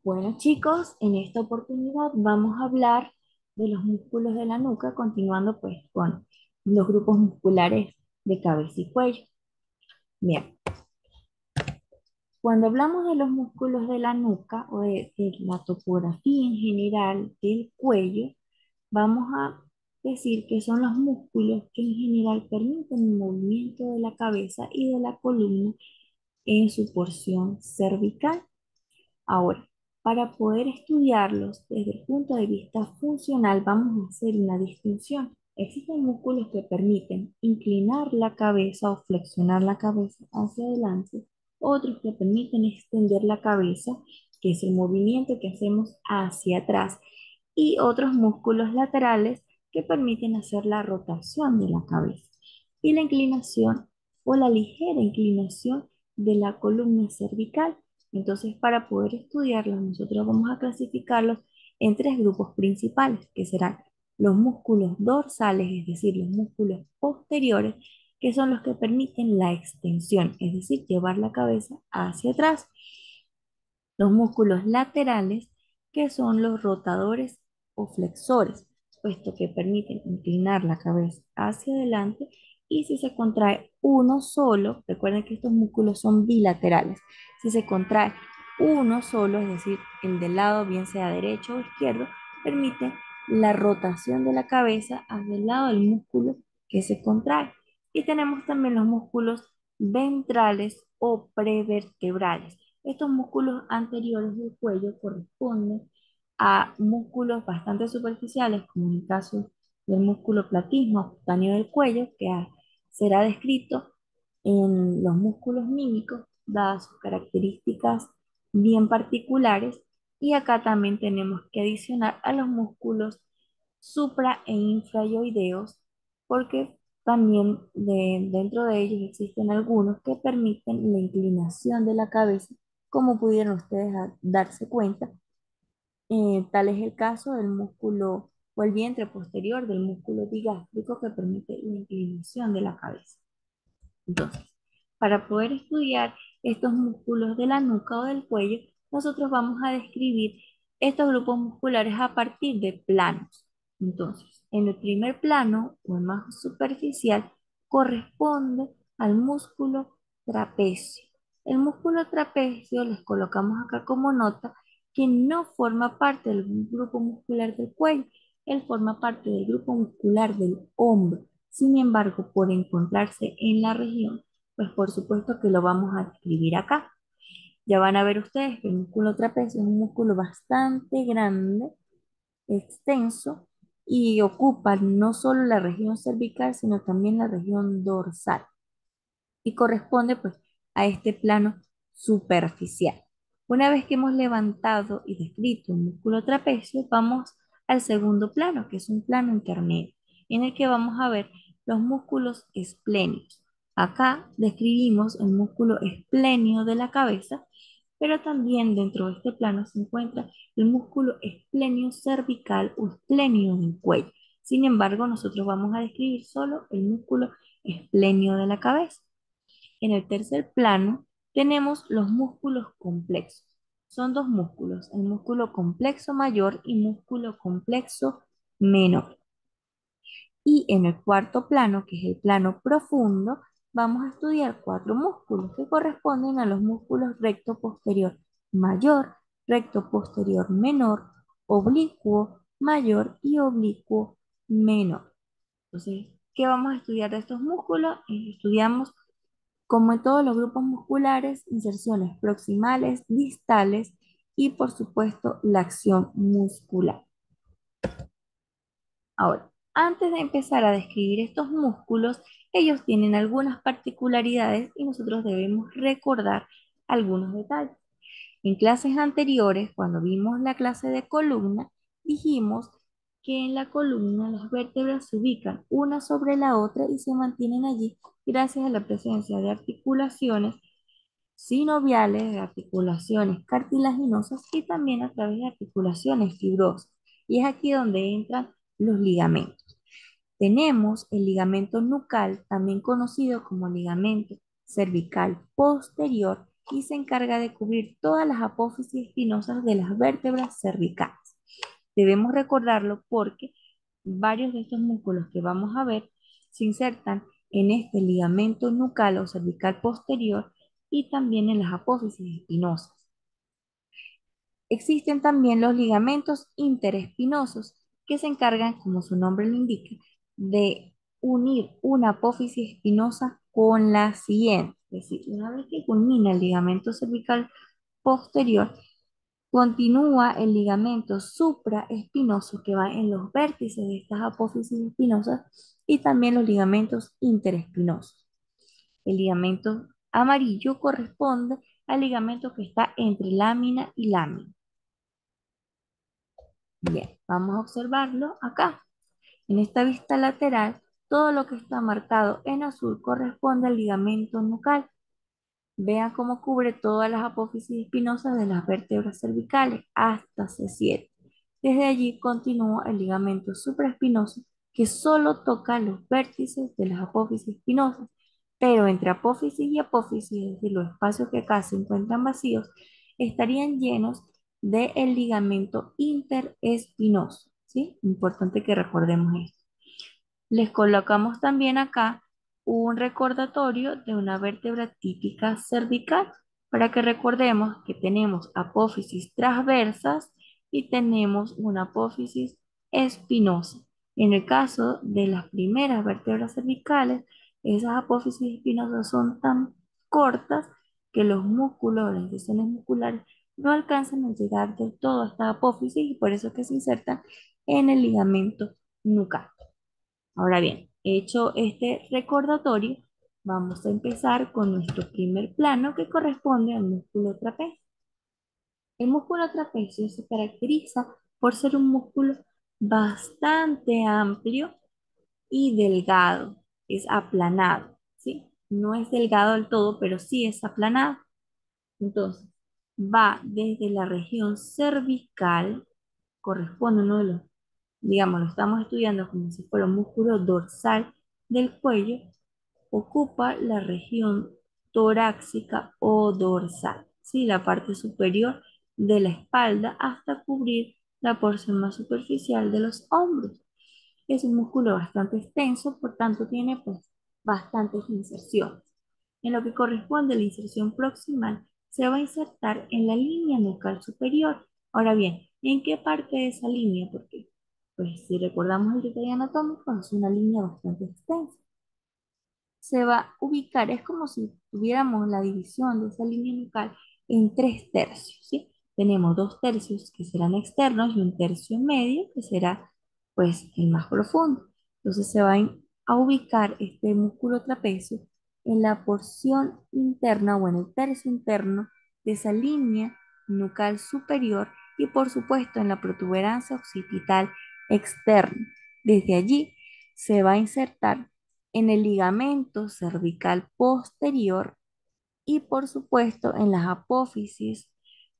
Bueno, chicos, en esta oportunidad vamos a hablar de los músculos de la nuca, continuando pues con los grupos musculares de cabeza y cuello. Bien, cuando hablamos de los músculos de la nuca o de la topografía en general del cuello, vamos a decir que son los músculos que en general permiten el movimiento de la cabeza y de la columna en su porción cervical. Ahora, para poder estudiarlos desde el punto de vista funcional, vamos a hacer una distinción. Existen músculos que permiten inclinar la cabeza o flexionar la cabeza hacia adelante, otros que permiten extender la cabeza, que es el movimiento que hacemos hacia atrás, y otros músculos laterales que permiten hacer la rotación de la cabeza y la inclinación o la ligera inclinación de la columna cervical. Entonces, para poder estudiarlos, nosotros vamos a clasificarlos en tres grupos principales, que serán los músculos dorsales, es decir, los músculos posteriores, que son los que permiten la extensión, es decir, llevar la cabeza hacia atrás. Los músculos laterales, que son los rotadores o flexores, puesto que permiten inclinar la cabeza hacia adelante y si se contrae uno solo, recuerden que estos músculos son bilaterales, si se contrae uno solo, es decir, el del lado, bien sea derecho o izquierdo, permite la rotación de la cabeza hacia el lado del músculo que se contrae. Y tenemos también los músculos ventrales o prevertebrales. Estos músculos anteriores del cuello corresponden a músculos bastante superficiales, como en el caso del músculo platismo cutáneo del cuello, que será descrito en los músculos mímicos, dadas sus características bien particulares. Y acá también tenemos que adicionar a los músculos supra e infrayoideos, porque también dentro de ellos existen algunos que permiten la inclinación de la cabeza, como pudieron ustedes darse cuenta. Tal es el caso del músculo o el vientre posterior del músculo digástrico que permite la inclinación de la cabeza. Entonces, para poder estudiar estos músculos de la nuca o del cuello, nosotros vamos a describir estos grupos musculares a partir de planos. Entonces, en el primer plano, o el más superficial, corresponde al músculo trapecio. El músculo trapecio, les colocamos acá como nota, que no forma parte del grupo muscular del cuello, él forma parte del grupo muscular del hombro. Sin embargo, por encontrarse en la región, pues por supuesto que lo vamos a describir acá. Ya van a ver ustedes que el músculo trapecio es un músculo bastante grande, extenso, y ocupa no solo la región cervical, sino también la región dorsal y corresponde pues a este plano superficial. Una vez que hemos levantado y descrito un músculo trapecio, vamos al segundo plano, que es un plano intermedio, en el que vamos a ver los músculos esplénicos. Acá describimos el músculo espléneo de la cabeza, pero también dentro de este plano se encuentra el músculo espléneo cervical o espléneo del cuello. Sin embargo, nosotros vamos a describir solo el músculo espléneo de la cabeza. En el tercer plano tenemos los músculos complejos. Son dos músculos, el músculo complexo mayor y músculo complexo menor. Y en el cuarto plano, que es el plano profundo, vamos a estudiar cuatro músculos que corresponden a los músculos recto posterior mayor, recto posterior menor, oblicuo mayor y oblicuo menor. Entonces, ¿qué vamos a estudiar de estos músculos? Estudiamos, como en todos los grupos musculares, inserciones proximales, distales y, por supuesto, la acción muscular. Ahora, antes de empezar a describir estos músculos, ellos tienen algunas particularidades y nosotros debemos recordar algunos detalles. En clases anteriores, cuando vimos la clase de columna, dijimos que en la columna las vértebras se ubican una sobre la otra y se mantienen allí gracias a la presencia de articulaciones sinoviales, de articulaciones cartilaginosas y también a través de articulaciones fibrosas. Y es aquí donde entran los ligamentos. Tenemos el ligamento nucal, también conocido como ligamento cervical posterior y se encarga de cubrir todas las apófisis espinosas de las vértebras cervicales. Debemos recordarlo porque varios de estos músculos que vamos a ver se insertan en este ligamento nucal o cervical posterior y también en las apófisis espinosas. Existen también los ligamentos interespinosos que se encargan, como su nombre lo indica, de unir una apófisis espinosa con la siguiente. Es decir, una vez que culmina el ligamento cervical posterior, continúa el ligamento supraespinoso que va en los vértices de estas apófisis espinosas y también los ligamentos interespinosos. El ligamento amarillo corresponde al ligamento que está entre lámina y lámina. Bien, vamos a observarlo acá. En esta vista lateral, todo lo que está marcado en azul corresponde al ligamento nucal. Vean cómo cubre todas las apófisis espinosas de las vértebras cervicales hasta C7. Desde allí continúa el ligamento supraespinoso que solo toca los vértices de las apófisis espinosas, pero entre apófisis y apófisis, es decir, los espacios que acá se encuentran vacíos, estarían llenos del ligamento interespinoso. ¿Sí? Importante que recordemos esto. Les colocamos también acá un recordatorio de una vértebra típica cervical para que recordemos que tenemos apófisis transversas y tenemos una apófisis espinosa. En el caso de las primeras vértebras cervicales, esas apófisis espinosas son tan cortas que los músculos, las lesiones musculares, no alcanzan a llegar del todo a esta apófisis y por eso es que se insertan en el ligamento nucal. Ahora bien, hecho este recordatorio, vamos a empezar con nuestro primer plano que corresponde al músculo trapecio. El músculo trapecio se caracteriza por ser un músculo bastante amplio y delgado, es aplanado, ¿sí? No es delgado del todo, pero sí es aplanado. Entonces, va desde la región cervical, corresponde a uno de los, digamos, lo estamos estudiando como si fuera un músculo dorsal del cuello, ocupa la región torácica o dorsal, ¿sí? La parte superior de la espalda hasta cubrir la porción más superficial de los hombros. Es un músculo bastante extenso, por tanto tiene pues bastantes inserciones. En lo que corresponde a la inserción proximal, se va a insertar en la línea nucal superior. Ahora bien, ¿en qué parte de esa línea? Porque, pues si recordamos el detalle anatómico, es una línea bastante extensa. Se va a ubicar, es como si tuviéramos la división de esa línea nucal en 3 tercios, ¿sí? Tenemos 2 tercios que serán externos y un tercio medio que será pues el más profundo. Entonces se va a ubicar este músculo trapecio en la porción interna o en el tercio interno de esa línea nucal superior y por supuesto en la protuberancia occipital externa. Desde allí se va a insertar en el ligamento cervical posterior y por supuesto en las apófisis,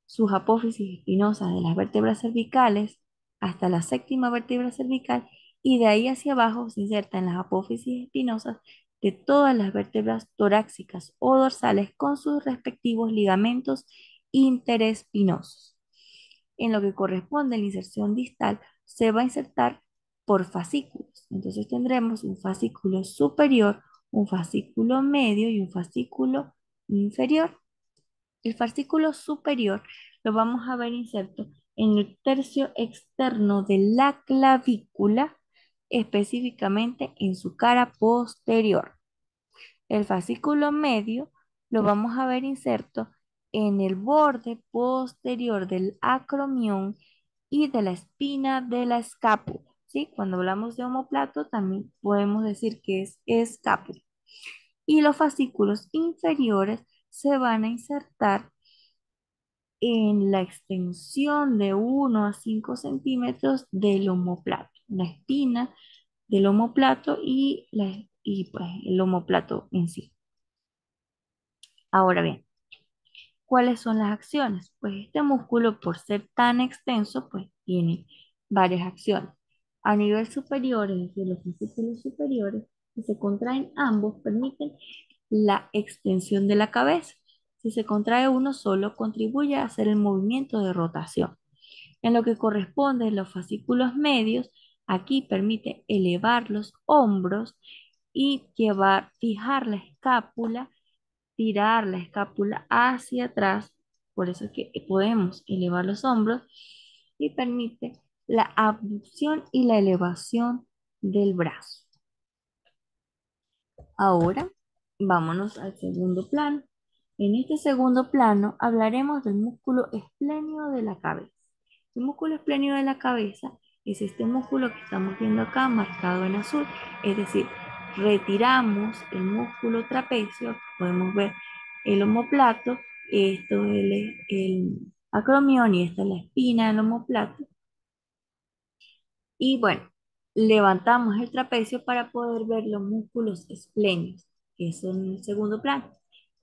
sus apófisis espinosas de las vértebras cervicales hasta la séptima vértebra cervical y de ahí hacia abajo se inserta en las apófisis espinosas de todas las vértebras torácicas o dorsales con sus respectivos ligamentos interespinosos. En lo que corresponde a la inserción distal, se va a insertar por fascículos. Entonces tendremos un fascículo superior, un fascículo medio y un fascículo inferior. El fascículo superior lo vamos a ver inserto en el tercio externo de la clavícula, específicamente en su cara posterior. El fascículo medio lo vamos a ver inserto en el borde posterior del acromión y de la espina de la escápula. ¿Sí? Cuando hablamos de omóplato también podemos decir que es escápula. Y los fascículos inferiores se van a insertar en la extensión de 1 a 5 centímetros del omóplato, la espina del omóplato y pues, el omóplato en sí. Ahora bien, ¿cuáles son las acciones? Pues este músculo, por ser tan extenso, pues tiene varias acciones. A nivel superior, es decir, los músculos superiores, que se contraen ambos, permiten la extensión de la cabeza. Si se contrae uno solo, contribuye a hacer el movimiento de rotación. En lo que corresponde a los fascículos medios, aquí permite elevar los hombros y fijar la escápula, tirar la escápula hacia atrás. Por eso es que podemos elevar los hombros y permite la abducción y la elevación del brazo. Ahora, vámonos al segundo plano. En este segundo plano hablaremos del músculo espléneo de la cabeza. El músculo espléneo de la cabeza es este músculo que estamos viendo acá marcado en azul, es decir, retiramos el músculo trapecio, podemos ver el omóplato, esto es el acromión y esta es la espina del omóplato. Y bueno, levantamos el trapecio para poder ver los músculos espléneos, que son el segundo plano.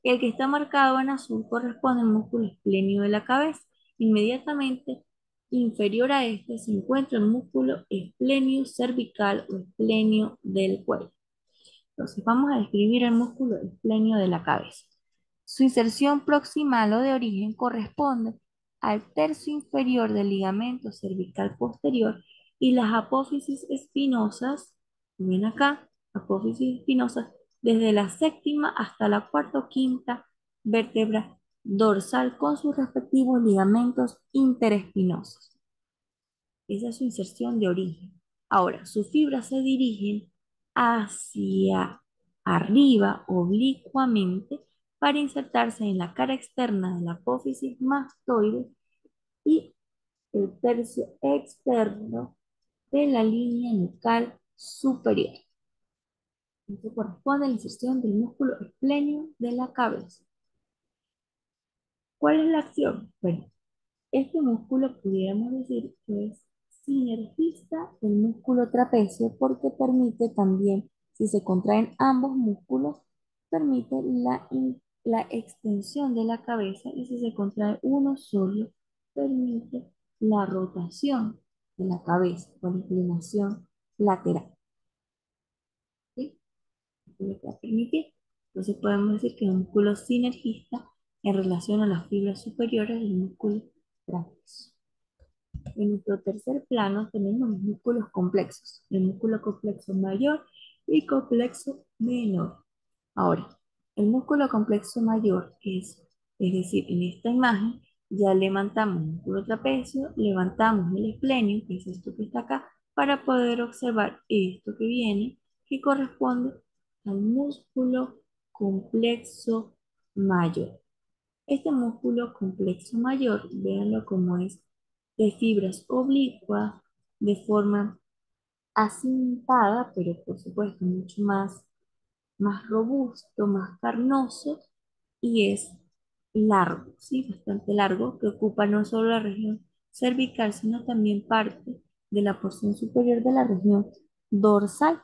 El que está marcado en azul corresponde al músculo espléneo de la cabeza. Inmediatamente inferior a este se encuentra el músculo espléneo cervical o espléneo del cuello. Entonces vamos a describir el músculo espléneo de la cabeza. Su inserción proximal o de origen corresponde al tercio inferior del ligamento cervical posterior y las apófisis espinosas, ven acá, apófisis espinosas, desde la séptima hasta la cuarta o quinta vértebra dorsal con sus respectivos ligamentos interespinosos. Esa es su inserción de origen. Ahora, sus fibras se dirigen hacia arriba oblicuamente para insertarse en la cara externa de la apófisis mastoide y el tercio externo de la línea nucal superior. Esto corresponde a la inserción del músculo espléneo de la cabeza. ¿Cuál es la acción? Bueno, este músculo pudiéramos decir que es sinergista del músculo trapecio porque permite también, si se contraen ambos músculos, permite la extensión de la cabeza y si se contrae uno solo, permite la rotación de la cabeza con inclinación lateral. ¿Sí? Esto lo que va a permitir. Entonces podemos decir que es un músculo sinergista en relación a las fibras superiores del músculo trapecio. En nuestro tercer plano tenemos los músculos complexos, el músculo complexo mayor y complexo menor. Ahora, el músculo complexo mayor es decir, en esta imagen ya levantamos el músculo trapecio, levantamos el espléneo, que es esto que está acá, para poder observar esto que viene, que corresponde al músculo complexo mayor. Este músculo complexo mayor, véanlo como es de fibras oblicuas, de forma acintada, pero por supuesto mucho más robusto, más carnoso y es largo, ¿sí? Bastante largo, que ocupa no solo la región cervical, sino también parte de la porción superior de la región dorsal.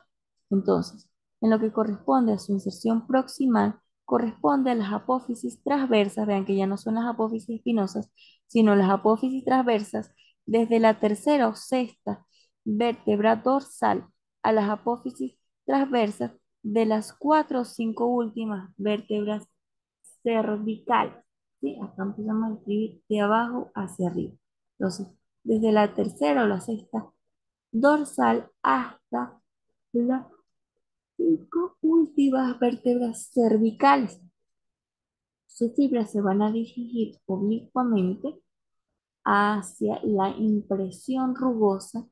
Entonces, en lo que corresponde a su inserción proximal, corresponde a las apófisis transversas, vean que ya no son las apófisis espinosas, sino las apófisis transversas desde la tercera o sexta vértebra dorsal a las apófisis transversas de las cuatro o cinco últimas vértebras cervicales. ¿Sí? Acá empezamos a escribir de abajo hacia arriba. Entonces, desde la tercera o la sexta dorsal hasta las cinco últimas vértebras cervicales. Sus fibras se van a dirigir oblicuamente hacia la impresión rugosa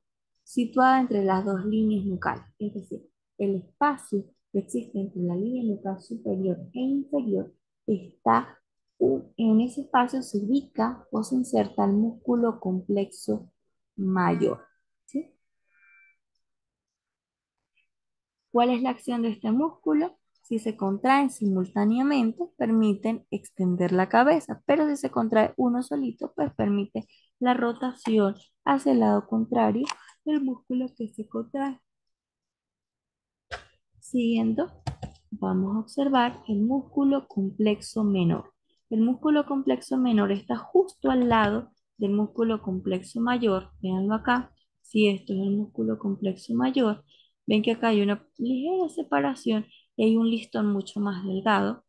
situada entre las dos líneas nucales, es decir, el espacio que existe entre la línea nucal superior e inferior está en ese espacio se ubica o se inserta el músculo complexo mayor. ¿Sí? ¿Cuál es la acción de este músculo? Si se contraen simultáneamente, permiten extender la cabeza, pero si se contrae uno solito, pues permite la rotación hacia el lado contrario del músculo que se contrae. Siguiendo, vamos a observar el músculo complexo menor. El músculo complexo menor está justo al lado del músculo complexo mayor. Véanlo acá. Si esto es el músculo complexo mayor, ven que acá hay una ligera separación y hay un listón mucho más delgado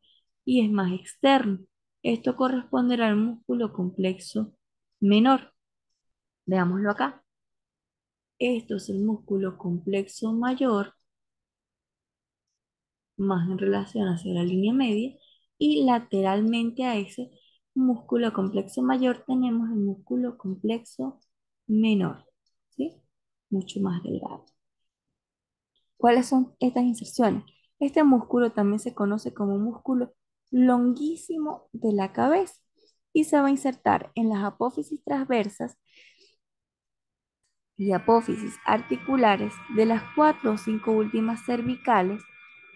y es más externo. Esto corresponderá al músculo complexo menor. Veámoslo acá. Esto es el músculo complexo mayor, más en relación hacia la línea media, y lateralmente a ese músculo complexo mayor tenemos el músculo complexo menor, ¿sí? Mucho más delgado. ¿Cuáles son estas inserciones? Este músculo también se conoce como músculo longuísimo de la cabeza y se va a insertar en las apófisis transversas y apófisis articulares de las 4 o 5 últimas cervicales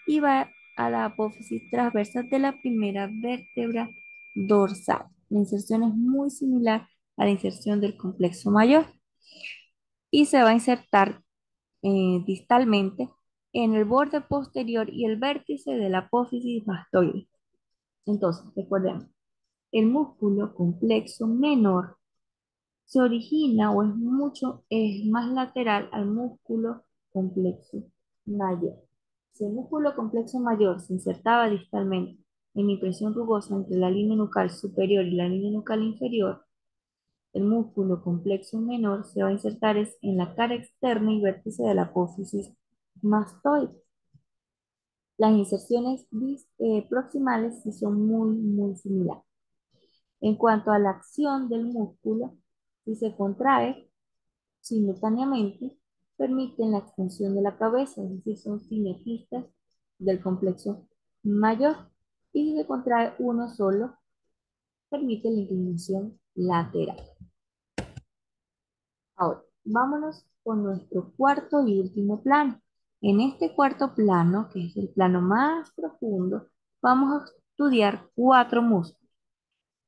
y va a la apófisis transversa de la primera vértebra dorsal. La inserción es muy similar a la inserción del complexo mayor y se va a insertar distalmente en el borde posterior y el vértice de la apófisis mastoide. Entonces, recordemos, el músculo complexo menor se origina o es más lateral al músculo complexo mayor. Si el músculo complexo mayor se insertaba distalmente en impresión rugosa entre la línea nucal superior y la línea nucal inferior, el músculo complexo menor se va a insertar en la cara externa y vértice de la apófisis mastoide. Las inserciones proximales sí son muy similares. En cuanto a la acción del músculo, si se contrae simultáneamente, permiten la extensión de la cabeza, es decir, son sinergistas del complexo mayor. Y si se contrae uno solo, permite la inclinación lateral. Ahora, vámonos con nuestro cuarto y último plano. En este cuarto plano, que es el plano más profundo, vamos a estudiar 4 músculos.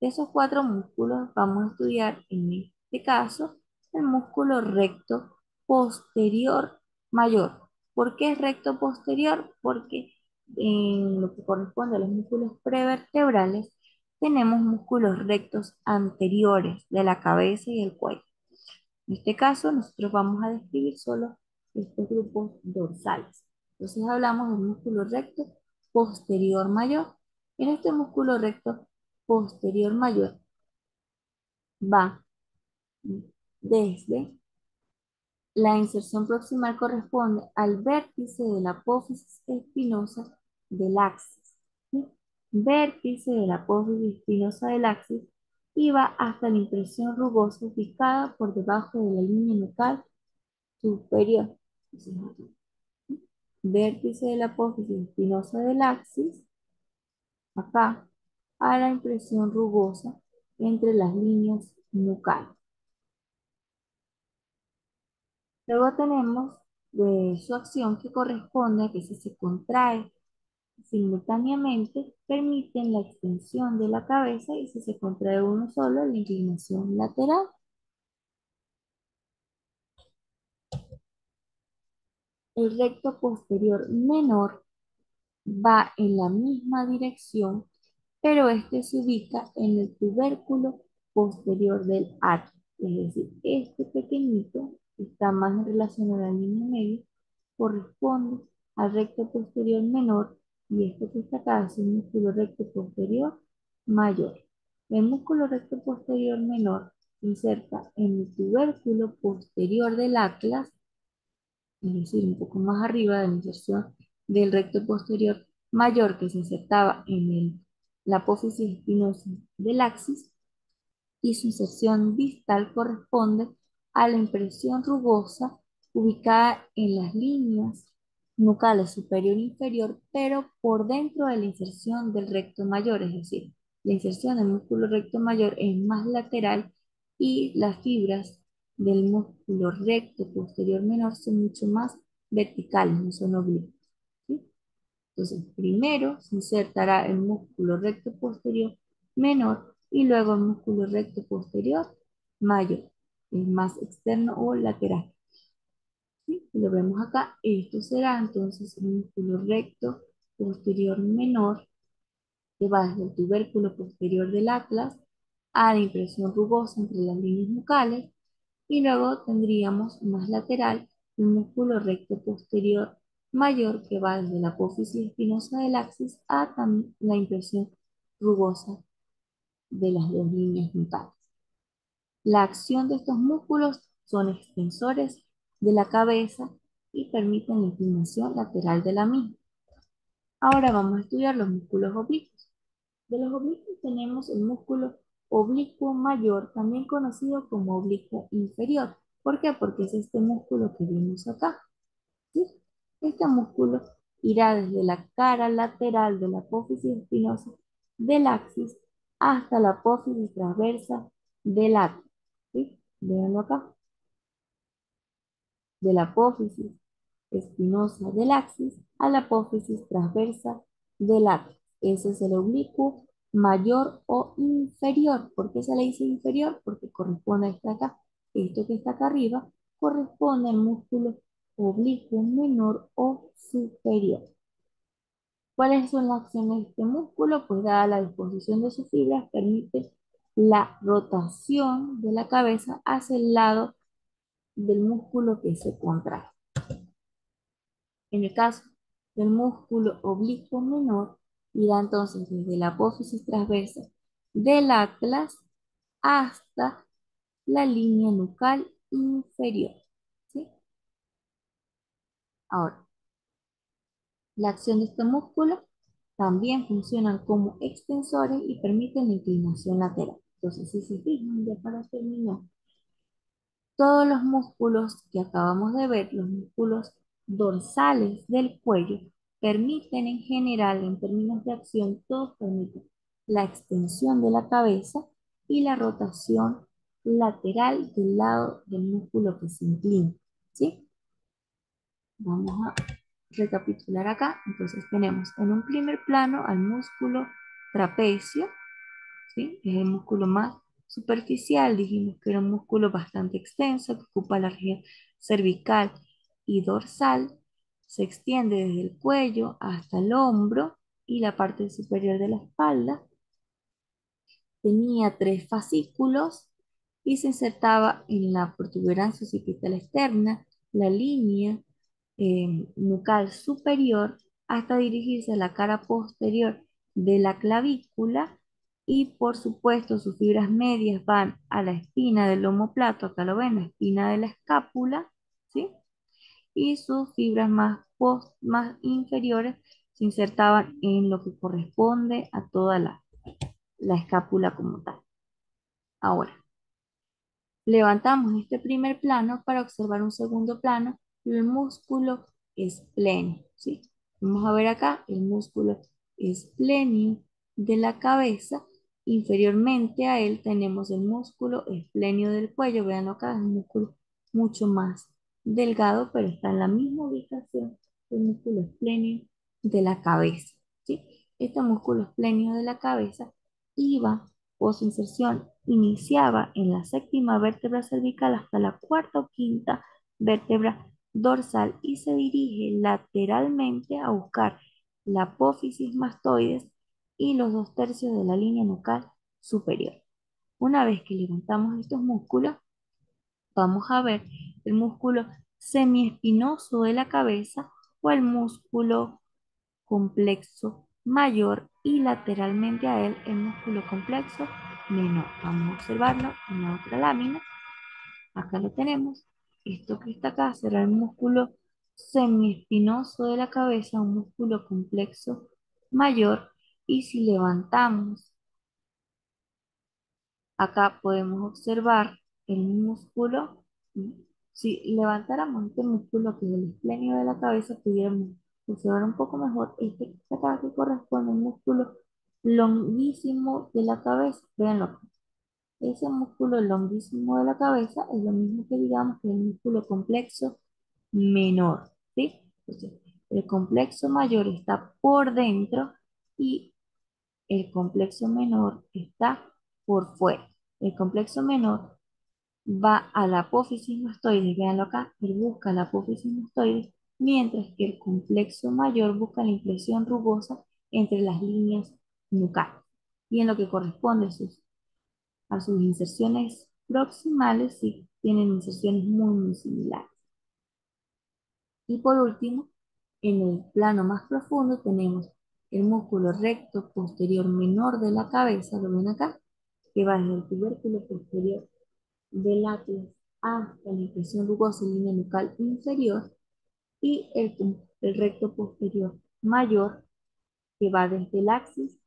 De esos 4 músculos vamos a estudiar en este caso el músculo recto posterior mayor. ¿Por qué es recto posterior? Porque en lo que corresponde a los músculos prevertebrales tenemos músculos rectos anteriores de la cabeza y el cuello. En este caso, nosotros vamos a describir solo estos grupos dorsales. Entonces hablamos del músculo recto posterior mayor. En este músculo recto posterior mayor va desde la inserción proximal corresponde al vértice de la apófisis espinosa del axis. ¿Sí? Vértice de la apófisis espinosa del axis y va hasta la impresión rugosa ubicada por debajo de la línea nucal superior. Vértice de la apófisis espinosa del axis, acá, a la impresión rugosa entre las líneas nucales. Luego tenemos su acción que corresponde a que si se contrae simultáneamente, permiten la extensión de la cabeza y si se contrae uno solo, la inclinación lateral. El recto posterior menor va en la misma dirección, pero este se ubica en el tubérculo posterior del atrio. Es decir, este pequeñito que está más en relación a la línea media, corresponde al recto posterior menor y este que está acá es el músculo recto posterior mayor. El músculo recto posterior menor se inserta en el tubérculo posterior del atlas, es decir, un poco más arriba de la inserción del recto posterior mayor que se insertaba en la apófisis espinosa del axis, y su inserción distal corresponde a la impresión rugosa ubicada en las líneas nucales superior e inferior, pero por dentro de la inserción del recto mayor, es decir, la inserción del músculo recto mayor es más lateral y las fibras del músculo recto posterior menor son mucho más verticales, no son oblicuas. ¿Sí? Entonces, primero se insertará el músculo recto posterior menor y luego el músculo recto posterior mayor, es más externo o lateral. ¿Sí? Lo vemos acá, esto será entonces el músculo recto posterior menor que va desde el tubérculo posterior del atlas a la impresión rugosa entre las líneas nucales y luego tendríamos más lateral el músculo recto posterior mayor que va desde la apófisis espinosa del axis a la impresión rugosa de las dos líneas nucales. La acción de estos músculos son extensores de la cabeza y permiten la inclinación lateral de la misma. Ahora vamos a estudiar los músculos oblicuos. De los oblicuos tenemos el músculo oblicuo mayor, también conocido como oblicuo inferior. ¿Por qué? Porque es este músculo que vemos acá, ¿sí? Este músculo irá desde la cara lateral de la apófisis espinosa del axis hasta la apófisis transversa del ápice, ¿sí? Véanlo acá, de la apófisis espinosa del axis a la apófisis transversa del ápice. Ese es el oblicuo mayor o inferior. ¿Por qué se le dice inferior? Porque corresponde a esta acá. Esto que está acá arriba corresponde al músculo oblicuo menor o superior. ¿Cuáles son las acciones de este músculo? Pues dada la disposición de sus fibras, permite la rotación de la cabeza hacia el lado del músculo que se contrae. En el caso del músculo oblicuo menor, irá entonces desde la apófisis transversa del atlas hasta la línea nucal inferior, ¿sí? Ahora, la acción de este músculo también funcionan como extensores y permiten la inclinación lateral. Entonces, si se fijan, ya para terminar, todos los músculos que acabamos de ver, los músculos dorsales del cuello, permiten en general, en términos de acción, todos permiten la extensión de la cabeza y la rotación lateral del lado del músculo que se inclina, ¿sí? Vamos a recapitular acá. Entonces tenemos en un primer plano al músculo trapecio, ¿sí? Es el músculo más superficial, dijimos que era un músculo bastante extenso que ocupa la región cervical y dorsal, se extiende desde el cuello hasta el hombro y la parte superior de la espalda. Tenía tres fascículos y se insertaba en la protuberancia occipital externa, la línea nucal superior, hasta dirigirse a la cara posterior de la clavícula y por supuesto sus fibras medias van a la espina del omóplato, acá lo ven, la espina de la escápula, ¿sí? Y sus fibras más inferiores se insertaban en lo que corresponde a toda la escápula como tal. Ahora, levantamos este primer plano para observar un segundo plano, el músculo esplenio, ¿sí? Vamos a ver acá el músculo esplenio de la cabeza. Inferiormente a él tenemos el músculo esplenio del cuello. Vean acá, es un músculo mucho más delgado, pero está en la misma ubicación del músculo esplenio de la cabeza, ¿sí? Este músculo esplenio de la cabeza iba o su inserción iniciaba en la séptima vértebra cervical hasta la cuarta o quinta vértebra dorsal y se dirige lateralmente a buscar la apófisis mastoides y los dos tercios de la línea nucal superior. Una vez que levantamos estos músculos, vamos a ver el músculo semiespinoso de la cabeza o el músculo complexo mayor y lateralmente a él el músculo complexo menor. Vamos a observarlo en la otra lámina. Acá lo tenemos. Esto que está acá será el músculo semiespinoso de la cabeza, un músculo complexo mayor. Y si levantamos, acá podemos observar el músculo. Si levantáramos este músculo que es el esplenio de la cabeza, pudiéramos observar un poco mejor este que está acá que corresponde al músculo longuísimo de la cabeza. Véanlo. Ese músculo longuísimo de la cabeza es lo mismo que digamos que el músculo complexo menor, ¿sí? Entonces, el complexo mayor está por dentro y el complexo menor está por fuera. El complexo menor va a la apófisis mastoides, véanlo acá, él busca la apófisis mastoides, mientras que el complexo mayor busca la impresión rugosa entre las líneas nucales. Y en lo que corresponde a sus inserciones proximales, sí tienen inserciones muy, muy similares. Y por último, En el plano más profundo tenemos el músculo recto posterior menor de la cabeza, lo ven acá, que va desde el tubérculo posterior del atlas hasta la impresión rugosa y línea nucal inferior, y el recto posterior mayor, que va desde el axis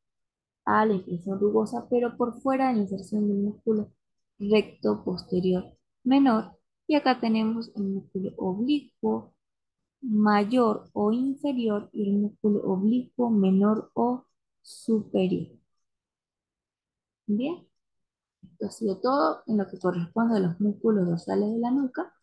a la impresión rugosa, pero por fuera de la inserción del músculo recto posterior menor. Y acá tenemos el músculo oblicuo mayor o inferior y el músculo oblicuo menor o superior. Bien, esto ha sido todo en lo que corresponde a los músculos dorsales de la nuca.